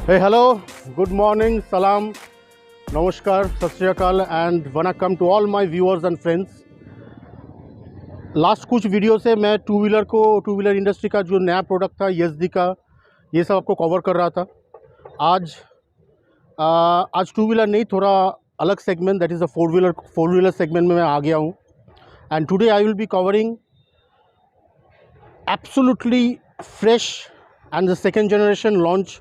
Hey, hello, good morning, salam, namaskar, sat shri akal and vanakkam to all my viewers and friends. Last कुछ video से मैं two wheeler industry का जो नया product था YZD का, ये सब आपको कवर कर रहा था। आज टू व्हीलर नहीं, थोड़ा अलग segment, that is a four wheeler segment में मैं आ गया हूँ। And today I will be covering absolutely fresh and the second generation launch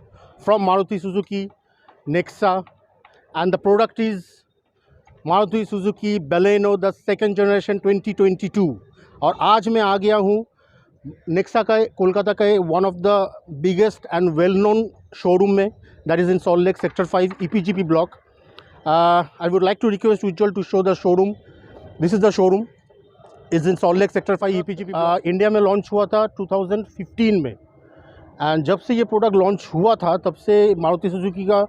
from Maruti Suzuki Nexa, and the product is Maruti Suzuki Baleno the second generation 2022। और आज मैं आ गया हूँ Nexa का कोलकाता का one of the biggest and well known showroom में, that is in Salt Lake sector 5 EPGP block. I would like to request Ujjwal to show the showroom. This is the showroom, is in Salt Lake sector 5 EPGP। India में launch हुआ था 2015 में, and जब से ये product launch हुआ था तब से मारुति सुजुकी का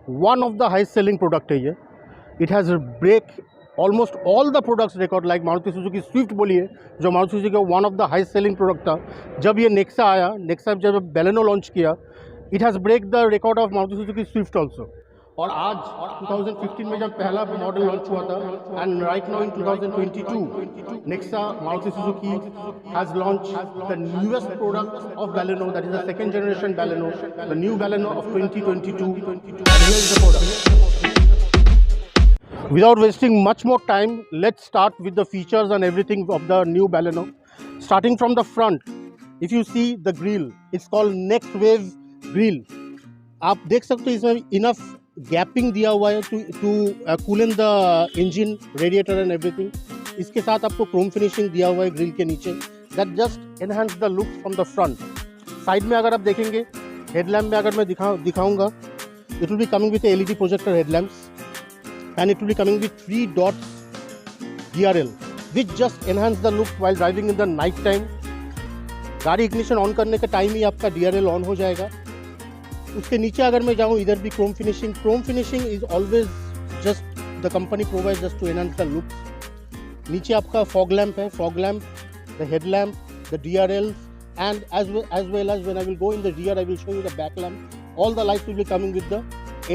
one of the highest selling product है ये। It has break almost all the products record, like Maruti Suzuki Swift बोलिए जो मारुति सुजुकी का one of the highest selling product था। जब ये नेक्सा आया, नेक्सा जब बेलेनो लॉन्च किया, it has break the record of Maruti Suzuki Swift also. और आज 2015 में जब पहला मॉडल लॉन्च हुआ था, and right now in 2022 Nexa Maruti Suzuki has launch the newest product of Baleno, that is the second generation Baleno, the new Baleno of 2022, and here is the product. Without wasting much more time, let's start with the features and everything of the new Baleno. Starting from the front, if you see the grille, it's called Next Wave grille। आप देख सकते हो इसमें enough gapping दिया हुआ है to cooling the engine, radiator and everything. इसके साथ आपको क्रोम फिनिशिंग दिया हुआ है ग्रिल के नीचे, that just enhance the look from the front. Side में अगर आप देखेंगे, हेडलैम्प में अगर मैं दिखाऊंगा, it will be coming with LED projector headlamps, and it will be coming with 3 dots DRL which just enhance the look while driving in the night time. गाड़ी ignition on करने के टाइम ही आपका DRL on हो जाएगा। उसके नीचे अगर मैं जाऊँ, इधर भी chrome finishing is always just the company provide just to enhance the look. नीचे आपका फॉग लैम्प है, fog lamp, the headlamp, the DRLs, and as well as when I will go in the rear, I will show you the back lamp. All the lights will be coming with the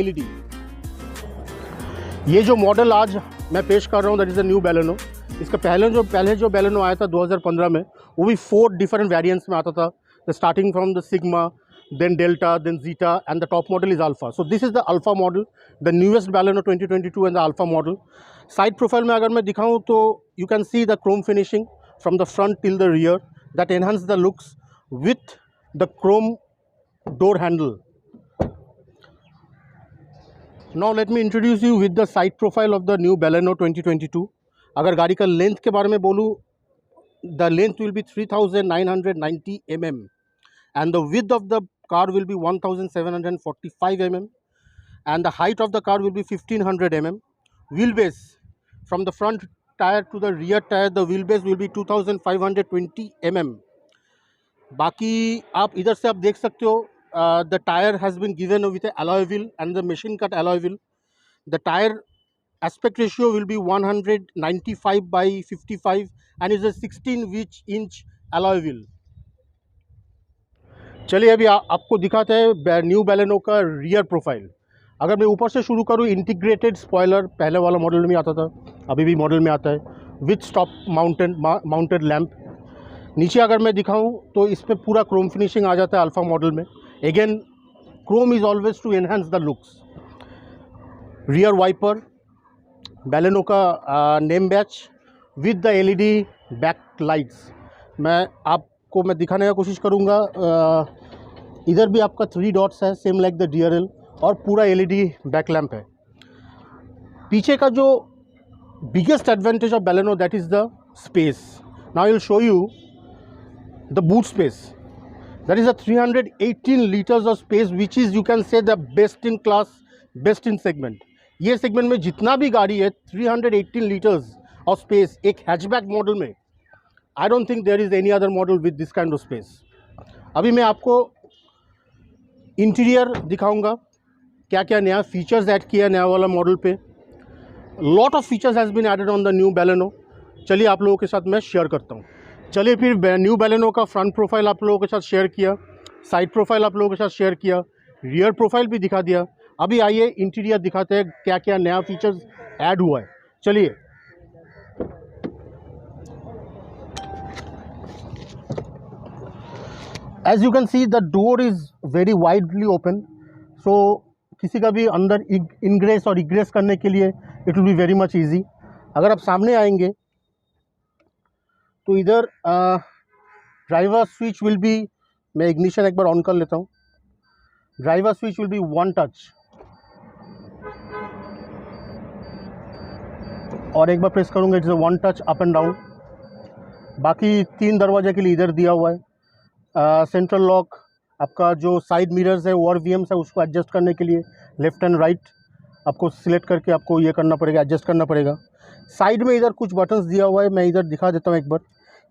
LED। ये जो model आज मैं पेश कर रहा हूँ, that is the new Baleno। इसका पहले जो Baleno आया था 2015 में, वो भी 4 डिफरेंट वेरिएंट्स में आता था, starting from the sigma, then Delta, then Zeta, and the top model is Alpha। So this is the Alpha model, the newest Baleno 2022 and the Alpha model। Side profile में अगर मैं दिखाऊँ तो you can see the chrome finishing from the front till the rear that enhance the looks with the chrome door handle। Now let me introduce you with the side profile of the new Baleno 2022। अगर गाड़ी का length के बारे में बोलूँ, the length will be 3990 mm and the width of the car will be 1745 mm and the height of the car will be 1500 mm। Wheelbase from the front tire to the rear tire, the wheelbase will be 2520 mm। बाकी आप इधर से आप देख सकते हो, the tire has been given with a alloy wheel and the machine cut alloy wheel। The tire aspect ratio will be 195 by 55 and is a 16 inch alloy wheel। चलिए अभी आपको दिखाते हैं न्यू Baleno का रियर प्रोफाइल। अगर मैं ऊपर से शुरू करूँ, इंटीग्रेटेड स्पॉयलर पहले वाला मॉडल में आता था, अभी भी मॉडल में आता है, विथ स्टॉप माउंटेड लैम्प। नीचे अगर मैं दिखाऊं तो इस पर पूरा क्रोम फिनिशिंग आ जाता है अल्फा मॉडल में। Again chrome is always to enhance the looks. Rear wiper, Baleno का name badge with the LED back lights. मैं दिखाने का कोशिश करूँगा। इधर भी आपका 3 डॉट्स है, सेम लाइक द DRL, और पूरा LED बैक लैम्प है। पीछे का जो biggest advantage of Baleno, that is the space. Now I will show you the boot space. That is a 318 litres of space which is, you can say, the best in class, best in segment. ये segment में जितना भी गाड़ी है, 318 litres of space एक hatchback model में। I don't think there is any other model with this kind of space। अभी मैं आपको इंटीरियर दिखाऊंगा, क्या क्या नया फीचर्स ऐड किया नया वाला मॉडल पे। Lot of features has been added on the new Baleno। चलिए आप लोगों के साथ मैं शेयर करता हूँ। चलिए फिर न्यू Baleno का फ्रंट प्रोफाइल आप लोगों के साथ शेयर किया, साइड प्रोफाइल आप लोगों के साथ शेयर किया, रियर प्रोफाइल भी दिखा दिया। अभी आइए इंटीरियर दिखाते हैं क्या क्या नया फीचर्स ऐड हुआ है। चलिए। As you can see the door is very widely open, so किसी का भी अंदर इनग्रेस और इग्रेस करने के लिए it will be very much easy. अगर आप सामने आएंगे तो इधर ड्राइवर स्विच विल बी, मैं इग्निशन एक बार ऑन कर लेता हूँ। Driver switch will be one touch, और एक बार प्रेस करूँगा it's one touch up and down. बाकी 3 दरवाजे के लिए इधर दिया हुआ है। सेंट्रल लॉक, आपका जो साइड मिरर्स है और वीएम्स है उसको एडजस्ट करने के लिए लेफ्ट एंड राइट आपको सिलेक्ट करके आपको ये करना पड़ेगा, एडजस्ट करना पड़ेगा। साइड में इधर कुछ बटन्स दिया हुआ है, मैं इधर दिखा देता हूँ एक बार।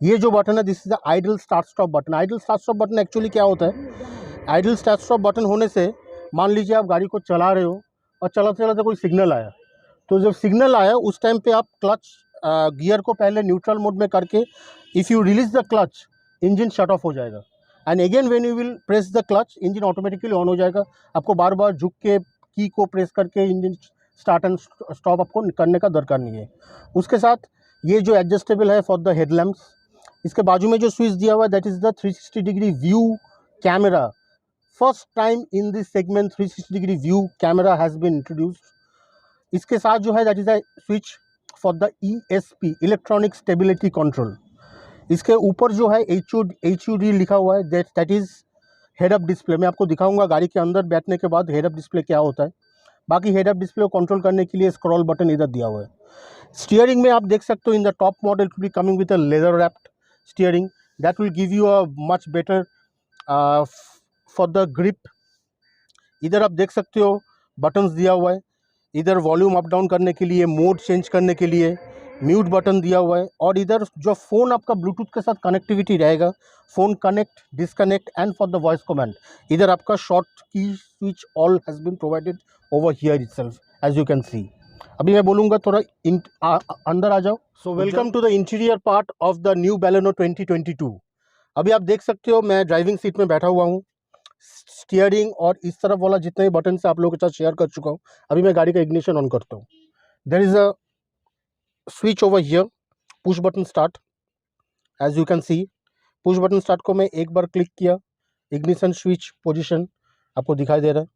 ये जो बटन है this is the idol start stop button. Idol start stop button actually क्या होता है, आइडल स्टार्ट स्टॉप बटन होने से मान लीजिए आप गाड़ी को चला रहे हो और चलाते चलाते कोई सिग्नल आया, तो जब सिग्नल आया उस टाइम पे आप क्लच गियर को पहले न्यूट्रल मोड में करके if you release the clutch engine shut off हो जाएगा, and again when you will press the clutch engine automatically on हो जाएगा। आपको बार बार झुक के की को प्रेस करके इंजन स्टार्ट एंड स्टॉप आपको करने का दरकार नहीं है। उसके साथ ये जो एडजस्टेबल है फॉर द हेडलैम्प्स, इसके बाजू में जो स्विच दिया हुआ है that is the 360 degree view camera. First time in this segment 360 degree view camera has been introduced. इसके साथ जो है that is the switch for the ESP, electronic stability control. इसके ऊपर जो है HUD लिखा हुआ है, that is head up display. मैं आपको दिखाऊंगा गाड़ी के अंदर बैठने के बाद हेड अप डिस्प्ले क्या होता है। बाकी हेड अप डिस्प्ले को कंट्रोल करने के लिए स्क्रॉल बटन इधर दिया हुआ है। स्टीयरिंग में आप देख सकते हो in the top model to be coming with a leather wrapped steering that will give you a much better for the grip. इधर आप देख सकते हो बटन्स दिया हुआ है, इधर वॉल्यूम अप डाउन करने के लिए, मोड चेंज करने के लिए म्यूट बटन दिया हुआ है, और इधर जो फ़ोन आपका ब्लूटूथ के साथ कनेक्टिविटी रहेगा, phone connect disconnect and for the voice command, इधर आपका short key switch all has been provided over here itself as you can see. अभी मैं बोलूँगा थोड़ा अंदर आ जाओ। So welcome to the interior part of the new Baleno 2022। अभी आप देख सकते हो मैं ड्राइविंग सीट में बैठा हुआ हूँ। स्टीयरिंग और इस तरफ वाला जितने भी बटन से आप लोगों के साथ शेयर कर चुका हूँ। अभी मैं गाड़ी का इग्निशन ऑन करता हूँ। There is a switch over here, push button start. As you can see push button start को मैं एक बार क्लिक किया, इग्निशन स्विच पोजीशन आपको दिखाई दे रहा है।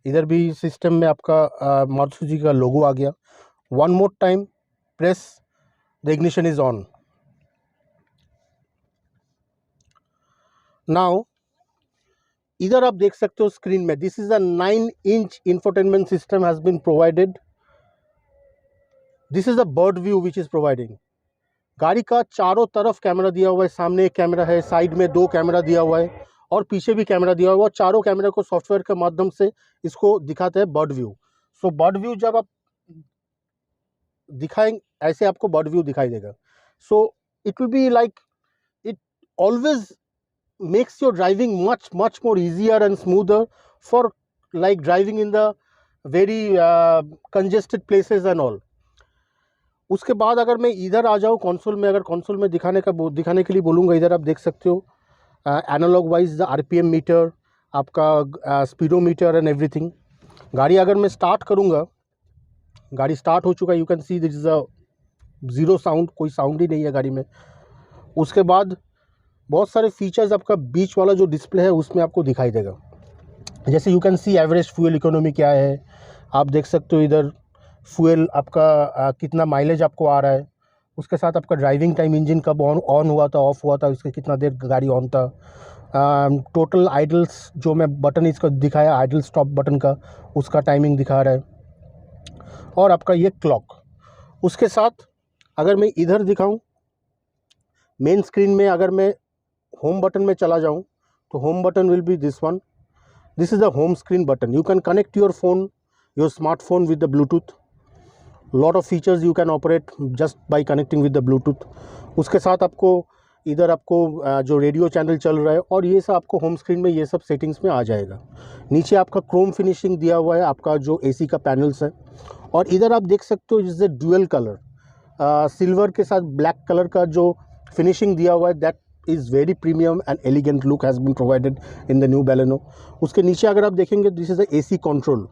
इधर भी सिस्टम में आपका मारुति सुजुकी का लोगो आ गया। One more time press, the ignition is on. Now इधर आप देख सकते हो स्क्रीन में this is a 9 inch infotainment system has been provided. This is a bird view which is providing. गाड़ी का चारों तरफ कैमरा दिया हुआ है, सामने एक कैमरा है, साइड में 2 कैमरा दिया हुआ है और पीछे भी कैमरा दिया हुआ है। चारों कैमरा को सॉफ्टवेयर के माध्यम से इसको दिखाते हैं बर्ड व्यू। सो बर्ड व्यू जब आप दिखाएंगे ऐसे आपको बर्ड व्यू दिखाई देगा। So it will be like it always makes your driving much more easier and smoother for like driving in the very congested places and all। उसके बाद अगर मैं इधर आ जाऊँ कंसोल में, अगर कंसोल में दिखाने के लिए बोलूँगा, इधर आप देख सकते हो analog wise the RPM meter, आपका स्पीडोमीटर एंड एवरीथिंग। गाड़ी अगर मैं स्टार्ट करूँगा, गाड़ी स्टार्ट हो चुका है, you can see this is a zero sound, कोई साउंड ही नहीं है गाड़ी में। उसके बाद बहुत सारे फीचर्स आपका बीच वाला जो डिस्प्ले है उसमें आपको दिखाई देगा। जैसे you can C average fuel economy क्या है, आप देख सकते हो इधर फ्यूल आपका कितना माइलेज आपको आ रहा है। उसके साथ आपका ड्राइविंग टाइम, इंजन कब ऑन हुआ था, ऑफ हुआ था, उसके कितना देर गाड़ी ऑन था। टोटल आइडल्स जो मैं बटन इसका दिखाया, आइडल स्टॉप बटन का, उसका टाइमिंग दिखा रहा है, और आपका ये क्लॉक। उसके साथ अगर मैं इधर दिखाऊं मेन स्क्रीन में, अगर मैं होम बटन में चला जाऊं तो home button will be this one. This is the home screen button. You can connect your phone, your smartphone with the Bluetooth. Lot of features you can operate just by connecting with the Bluetooth. उसके साथ आपको इधर आपको जो radio channel चल रहा है और ये सब आपको होम स्क्रीन में ये सब सेटिंग्स में आ जाएगा। नीचे आपका क्रोम फिनिशिंग दिया हुआ है, आपका जो AC का पैनल्स है, और इधर आप देख सकते हो is a dual colour, silver के साथ ब्लैक कलर का जो फिनिशिंग दिया हुआ है, that is very premium and elegant look has been provided in the new Baleno. उसके नीचे अगर आप देखेंगे, this is a AC control.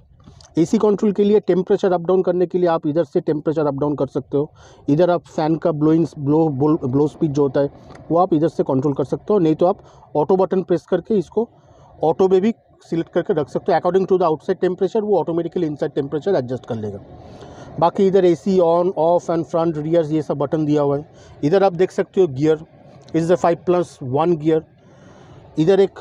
AC control के लिए टेम्परेचर अप डाउन करने के लिए आप इधर से टेम्परेचर अप डाउन कर सकते हो। इधर आप फ़ैन का ब्लो स्पीड जो होता है वो आप इधर से कंट्रोल कर सकते हो, नहीं तो आप ऑटो बटन प्रेस करके इसको ऑटो में भी सिलेक्ट करके रख सकते हो। According to the outside temperature वो ऑटोमेटिकली इनसाइड टेम्परेचर एडजस्ट कर लेगा। बाकी इधर AC on off and front rear ये सब बटन दिया हुआ है। इधर आप देख सकते हो गियर इज़ द 5+1 गियर। इधर एक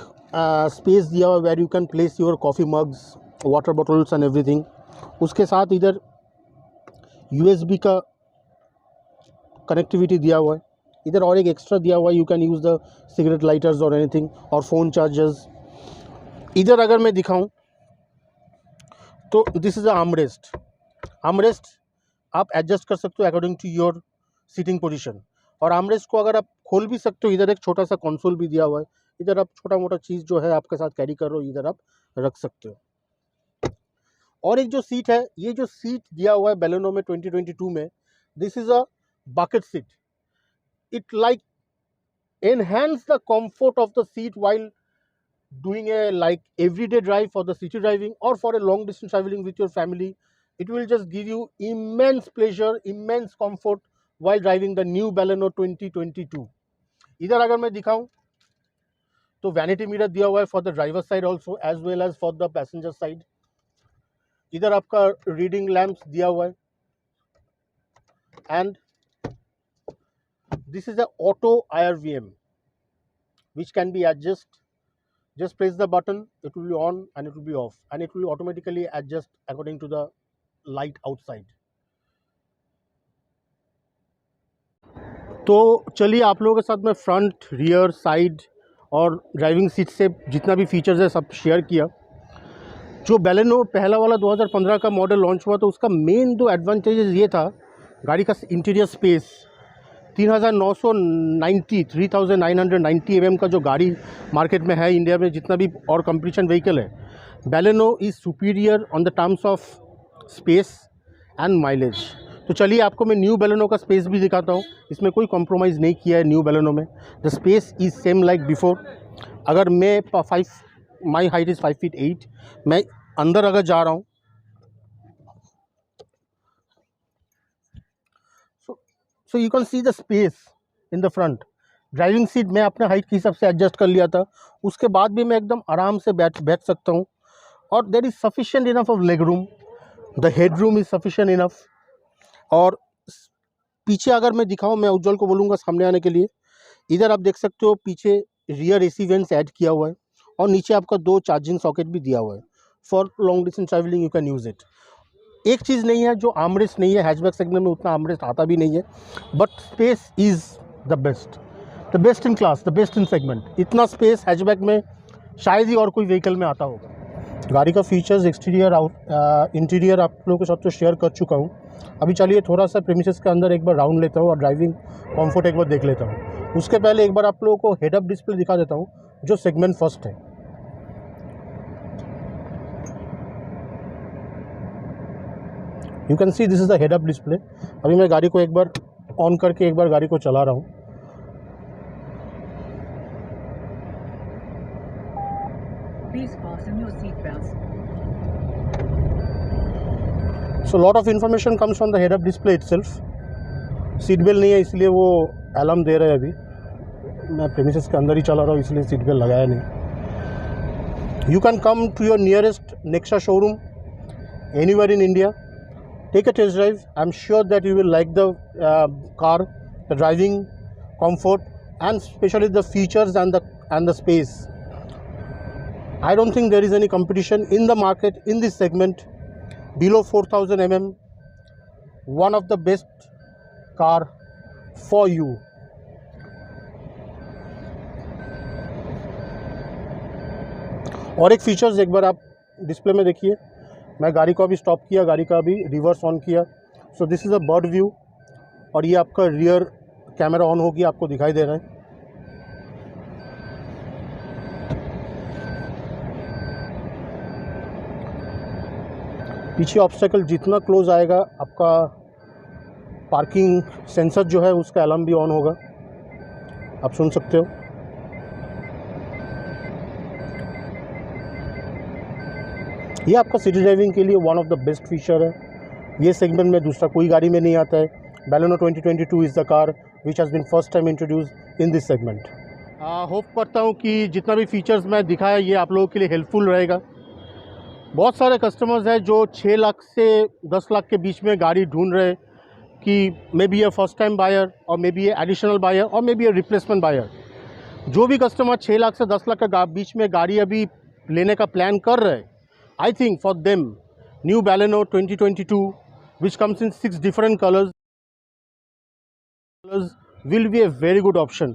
स्पेस दिया हुआ है where you can place your coffee mugs, water bottles and everything. उसके साथ इधर USB का कनेक्टिविटी दिया हुआ है। इधर और एक एक्स्ट्रा दिया हुआ है, you can use the cigarette lighters और एनीथिंग, और फ़ोन चार्जर्स। इधर अगर मैं दिखाऊं तो this is a armrest. Armrest आप एडजस्ट कर सकते हो according to your seating position, और आर्मरेस्ट को अगर आप खोल भी सकते हो। इधर एक छोटा सा कंसोल भी दिया हुआ है, इधर आप छोटा मोटा चीज़ जो है आपके साथ कैरी कर रहे हो इधर आप रख सकते हो। और एक जो सीट है, ये जो सीट दिया हुआ है बैलेनो में 2022 में, this is a bucket seat. It like enhance the comfort of the seat while doing a like everyday drive for the city driving or for a long distance traveling with your family. It will just give you immense pleasure, immense comfort while driving the new Baleno 2022. इधर अगर मैं दिखाऊं तो vanity mirror दिया हुआ है for the driver side also as well as for the passenger side. इधर आपका रीडिंग लैंप्स दिया हुआ है, and this is a auto IRVM which can be adjusted. Just press the button, it will be on and it will be off, and it will automatically adjust according to the light outside. तो चलिए आप लोगों के साथ में front, rear, side और driving seat से जितना भी फीचर्स है सब शेयर किया। जो बैलेनो पहला वाला 2015 का मॉडल लॉन्च हुआ तो उसका मेन दो एडवांटेजेस ये था, गाड़ी का इंटीरियर स्पेस 3990 mm का जो गाड़ी मार्केट में है इंडिया में, जितना भी और कंपटीशन व्हीकल है, Baleno is superior on the terms of space and mileage. तो चलिए आपको मैं न्यू बैलेनो का स्पेस भी दिखाता हूँ। इसमें कोई कॉम्प्रोमाइज़ नहीं किया है न्यू बैलेनो में। The space is same like before. अगर मैं माई हाइट इज़ 5 feet 8, मैं अंदर अगर जा रहा हूँ so you can see the space in the front. Driving seat मैं अपने हाइट के हिसाब से एडजस्ट कर लिया था, उसके बाद भी मैं एकदम आराम से बैठ सकता हूँ, और there is sufficient enough of leg room, the head room is sufficient enough. और पीछे अगर मैं दिखाऊँ, मैं उज्जवल को बोलूँगा सामने आने के लिए। इधर आप देख सकते हो पीछे रियर AC वेंट्स ऐड किया हुआ है, और नीचे आपका 2 चार्जिंग सॉकेट भी दिया हुआ है। For long distance travelling you can use it. एक चीज़ नहीं है जो आर्मरेस्ट नहीं है, हैचबैक सेगमेंट में उतना आर्मरेस्ट आता भी नहीं है, but space is the best in class, the best in segment. इतना स्पेस हैचबैक में शायद ही और कोई व्हीकल में आता होगा। गाड़ी का फीचर्स, एक्सटीरियर, इंटीरियर आप लोगों के साथ तो शेयर कर चुका हूँ। अभी चलिए थोड़ा सा प्रीमिसेस के अंदर एक बार राउंड लेता हूँ और ड्राइविंग कम्फर्ट एक बार देख लेता हूँ। उसके पहले एक बार आप लोगों को हेड अप डिस्प्ले दिखा देता हूँ जो सेगमेंट फर्स्ट है। You can see this is the head up display. अभी मैं गाड़ी को एक बार ऑन करके एक बार गाड़ी को चला रहा हूँ। So lot of information comes from the head up display itself. Seat belt नहीं है इसलिए वो अलार्म दे रहा है। अभी मैं प्रीमिसेस के अंदर ही चला रहा हूँ इसलिए सीट बेल्ट लगाया नहीं। You can come to your nearest Nexa showroom anywhere in India, take a test drive. I'm sure that you will like the car, the driving comfort, and especially the features and the space. I don't think there is any competition in the market in this segment below 4000 mm. One of the best car for you. और एक features एक बार आप display में देखिए। मैं गाड़ी को अभी स्टॉप किया, गाड़ी का अभी रिवर्स ऑन किया। So this is a bird view, और ये आपका रियर कैमरा ऑन होगी, आपको दिखाई दे रहा है। पीछे ऑब्स्टेकल जितना क्लोज आएगा आपका पार्किंग सेंसर जो है उसका अलार्म भी ऑन होगा, आप सुन सकते हो। ये आपका सिटी ड्राइविंग के लिए one of the best feature है। ये सेगमेंट में दूसरा कोई गाड़ी में नहीं आता है। Baleno 2022 is the car which has been first time introduce in this segment. Hope करता हूँ कि जितना भी फीचर्स मैं दिखाया ये आप लोगों के लिए हेल्पफुल रहेगा। बहुत सारे कस्टमर्स हैं जो 6 लाख से 10 लाख के बीच में गाड़ी ढूंढ रहे हैं कि may be a first time buyer और may be a additional buyer और may be a replacement buyer. जो भी कस्टमर 6 लाख से 10 लाख का बीच में गाड़ी अभी लेने का प्लान कर रहे हैं, I think for them new Baleno 2022 which comes in 6 different colours will be a very good option.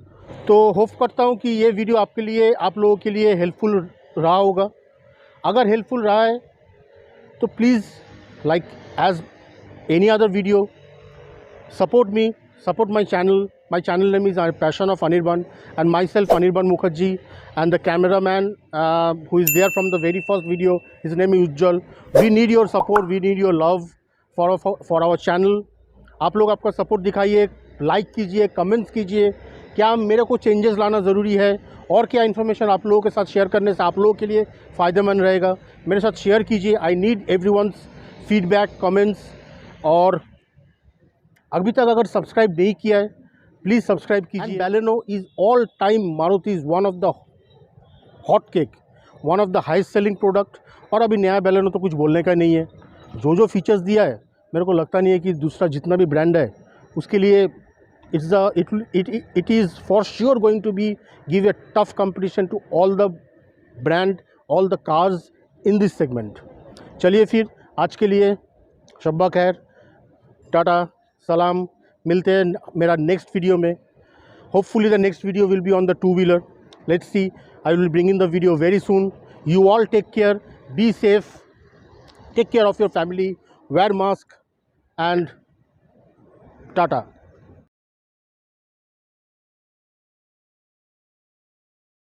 तो होप करता हूँ कि ये वीडियो आपके लिए, आप लोगों के लिए हेल्पफुल रहा होगा। अगर हेल्पफुल रहा है तो please like as any other video support me, support my channel. My channel name is Passion of Anirban and myself Anirban Mukherjee, and the cameraman who is there from the very first video, his name is Ujjwal. We need your support, we need your love for our channel. आप लोग आपका support दिखाइए, like कीजिए, comments कीजिए। क्या मेरे को changes लाना ज़रूरी है और क्या इन्फॉर्मेशन आप लोगों के साथ शेयर करने से आप लोगों के लिए फ़ायदेमंद रहेगा, मेरे साथ शेयर कीजिए। I need everyone's feedback, comments. और अभी तक अगर सब्सक्राइब नहीं किया है प्लीज़ सब्सक्राइब कीजिए। Baleno is all time Maruti is one of the hot cake, one of the highest selling product. और अभी नया Baleno तो कुछ बोलने का नहीं है। जो फीचर्स दिया है मेरे को लगता नहीं है कि दूसरा जितना भी ब्रांड है उसके लिए it is for sure going to be give a tough competition to all the brand, all the cars in this segment. चलिए फिर आज के लिए शब्बा खैर, टाटा, सलाम। मिलते हैं मेरा नेक्स्ट वीडियो में। Hopefully the next video will be on the 2-wheeler। Let's see, I will bring in the video very soon. You all take care, be safe, take care of your family, wear mask, and tata.